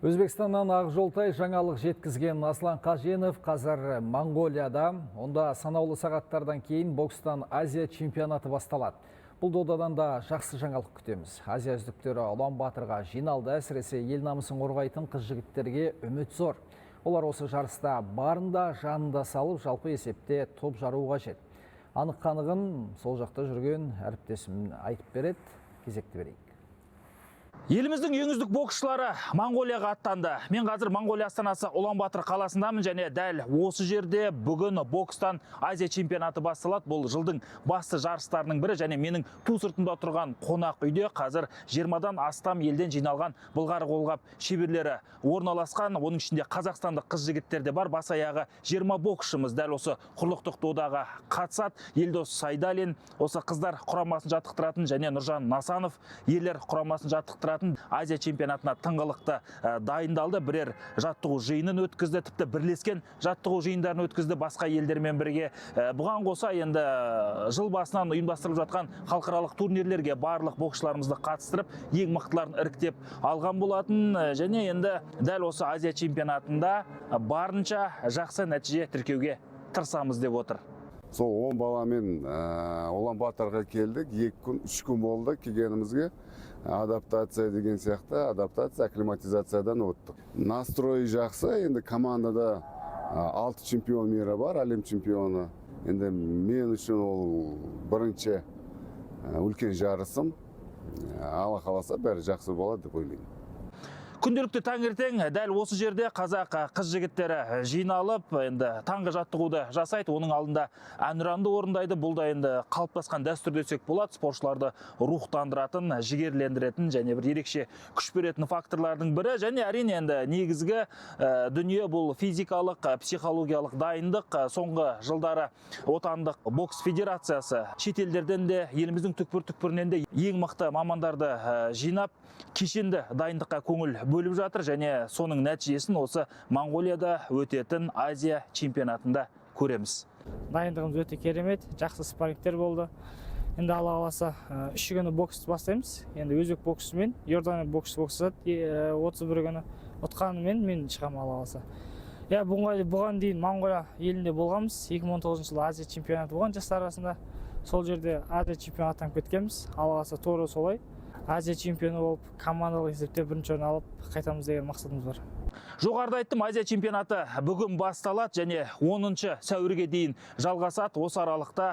Өзбекстаннан Ақжолтай жаңалық жеткізген Аслан Қаженов қазір Монголияда. Онда санаулы сағаттардан кейін бокстан Азия чемпионаты басталады. Бұл додадан да жақсы жаңалық күтеміз. Азия үздіктері Ұлан Батырға жиналды, әсіресе ел намысын қорғайтын қыз-жігіттерге үміт зор. Олар осы жарыста барында жанында салып, жалпы есепте топ жару қажет. Анық-қанығын сол жақта жүрген әріптесім айтып береді, кезекті берейік. Еліміздің ең үздік боксшылары Монголияға аттанды. Мен қазір Монголия астанасы Ұлан Батыр қаласындамын және дәл осы жерде бүгін бокстан Азия чемпионаты басталады. Бұл жылдың басты жарыстарының бірі және менің ту сыртымда тұрған қонақ үйде қазір 20-дан астам елден жиналған былғары қолғап шеберлері орналасқан. Оның ішінде қазақстандық қыз-жігіттер де бар. Бас аяғы 20 боксшымыз дәл осы құрлықтық додаға қатысады. Елдос Сайдалин осы қыздар құрамасын жаттықтыратын және Нұржан Насанов ерлер құрамасын жаттықтыратын Азия чемпионатына тыңғылықты дайындалды. Бірер жаттығу жиынын өткізді, тіпті бірлескен жаттығу жиындарын өткізді басқа елдермен бірге. Бұған қоса енді жыл басынан ұйымдастырылып жатқан халықаралық турнирлерге барлық боксшыларымызды қатыстырып, ең мықтыларын іріктеп алған болатын және енді дәл осы Азия чемпионатында барынша жақсы нәтиже тіркеуге тырысамыз деп отыр. Сол 10 баламен Ұлан Батырға келдік. 2 күн, 3 күн болды келгенімізге. Адаптация деген сияқты, адаптация, акклиматизациядан өттік. Настрой жақсы, енді командада 6 чемпион мира бар, әлем чемпионы. Енді мен үшін ол бірінші үлкен жарысым. Алла қаласа бәрі жақсы болады деп ойлаймын. Күнделікті таңертең дәл осы жерде қазақ қыз-жігіттері жиналып, енді таңғы жаттығуды жасайды. Оның алдында әнұранды орындайды. Бұл да енді қалыптасқан дәстүр десек болады. Спортшыларды рухтандыратын, жігерлендіретін және бір ерекше күш беретін факторлардың бірі. Және әрине енді негізгі дүние бұл физикалық, психологиялық дайындық. Соңғы жылдары отандық бокс федерациясы шетелдерден де еліміздің түкпір-түкпірінен де ең мықты мамандарды жинап, кешенді дайындыққа көңіл бөліп жатыр және соның нәтижесін осы Монголияда өтетін Азия чемпионатында көреміз. Дайындығымыз өте керемет, жақсы спаррингтер болды. Енді Алла қаласа 3 күні бокс бастаймыз. Енді өзбек боксшымен, Иордания боксшы боксшысы 31 күні ұтқанымен мен шығамын Алла қаласа. Бұған дейін Монголия елінде болғанбыз. 2019 жылы Азия чемпионаты болған жастар арасында. Сол жерде Азия чемпионаттан кеткенбіз. Алла қаласа тура солай. Азия чемпионы болып, командалық есепте бірінші орын алып, қайтамыз деген мақсатымыз бар. Жоғарыда айттым, Азия чемпионаты бүгін басталады және 10 сәуірге дейін жалғасады. Осы аралықта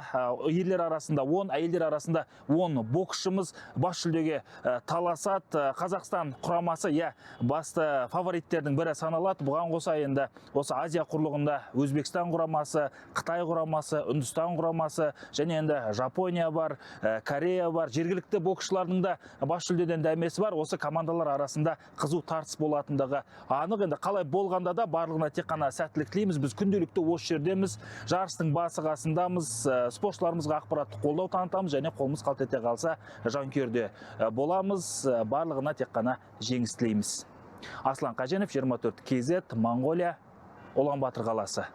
ерлер арасында 10, әйелдер арасында 10 боксшымыз бас жүлдеге таласады. Қазақстан құрамасы басты фавориттердің бірі саналады. Бұған қоса енді осы Азия құрлығында Өзбекстан құрамасы, Қытай құрамасы, Үндістан құрамасы және енді Жапония бар, Корея бар. Жергілікті боксшылардың да бас жүлдеден дәмесі бар. Осы командалар арасында қызу тартыс болатындығы анық. Енді қалай болғанда да барлығына тек қана сәттілік тілейміз. Біз күнделікті осы жердеміз, жарыстың басы-қасындамыз, спортшыларымызға ақпаратты қолдау танытамыз және қолымыз қалт ете қалса жанкүйерде боламыз. Барлығына тек қана жеңіс тілейміз. Аслан Қаженов, 24 KZ, Монголия, Ұлан Батыр қаласы.